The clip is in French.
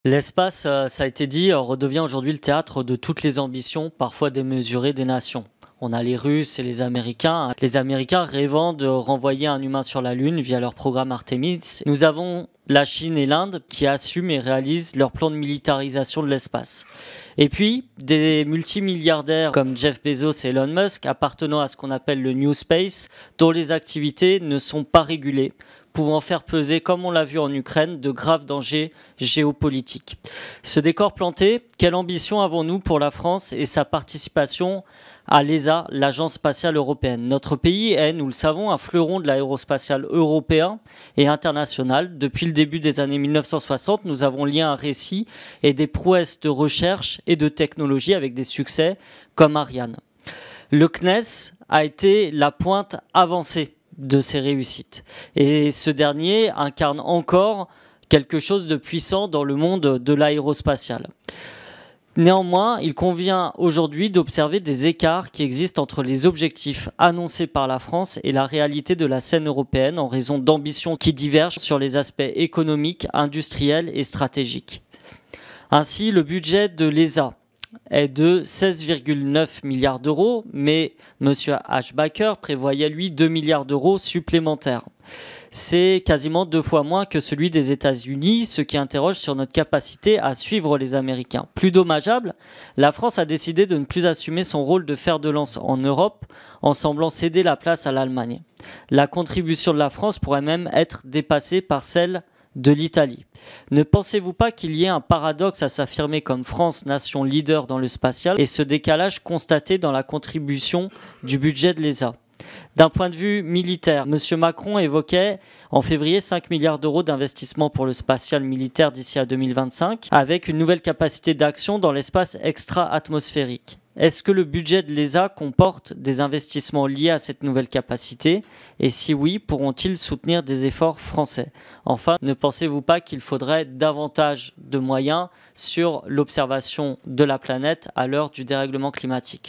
L'espace, ça a été dit, redevient aujourd'hui le théâtre de toutes les ambitions, parfois démesurées des nations. On a les Russes et les Américains. Les Américains rêvant de renvoyer un humain sur la Lune via leur programme Artemis. Nous avons la Chine et l'Inde qui assument et réalisent leur plan de militarisation de l'espace. Et puis, des multimilliardaires comme Jeff Bezos et Elon Musk, appartenant à ce qu'on appelle le New Space, dont les activités ne sont pas régulées, pouvant faire peser, comme on l'a vu en Ukraine, de graves dangers géopolitiques. Ce décor planté, quelle ambition avons-nous pour la France et sa participation à l'ESA, l'Agence spatiale européenne? Notre pays est, nous le savons, un fleuron de l'aérospatial européen et international. Depuis le début des années 1960, nous avons lié un récit et des prouesses de recherche et de technologie avec des succès comme Ariane. Le CNES a été la pointe avancée de ces réussites. Et ce dernier incarne encore quelque chose de puissant dans le monde de l'aérospatial. Néanmoins, il convient aujourd'hui d'observer des écarts qui existent entre les objectifs annoncés par la France et la réalité de la scène européenne en raison d'ambitions qui divergent sur les aspects économiques, industriels et stratégiques. Ainsi, le budget de l'ESA est de 16,9 milliards d'euros, mais M. Ashbacker prévoyait, lui, 2 milliards d'euros supplémentaires. C'est quasiment 2 fois moins que celui des États-Unis, ce qui interroge sur notre capacité à suivre les Américains. Plus dommageable, la France a décidé de ne plus assumer son rôle de fer de lance en Europe en semblant céder la place à l'Allemagne. La contribution de la France pourrait même être dépassée par celle de l'Italie. Ne pensez-vous pas qu'il y ait un paradoxe à s'affirmer comme France, nation leader dans le spatial, et ce décalage constaté dans la contribution du budget de l'ESA? D'un point de vue militaire, M. Macron évoquait en février 5 milliards d'euros d'investissement pour le spatial militaire d'ici à 2025, avec une nouvelle capacité d'action dans l'espace extra-atmosphérique. Est-ce que le budget de l'ESA comporte des investissements liés à cette nouvelle capacité? Et si oui, pourront-ils soutenir des efforts français? Enfin, ne pensez-vous pas qu'il faudrait davantage de moyens sur l'observation de la planète à l'heure du dérèglement climatique?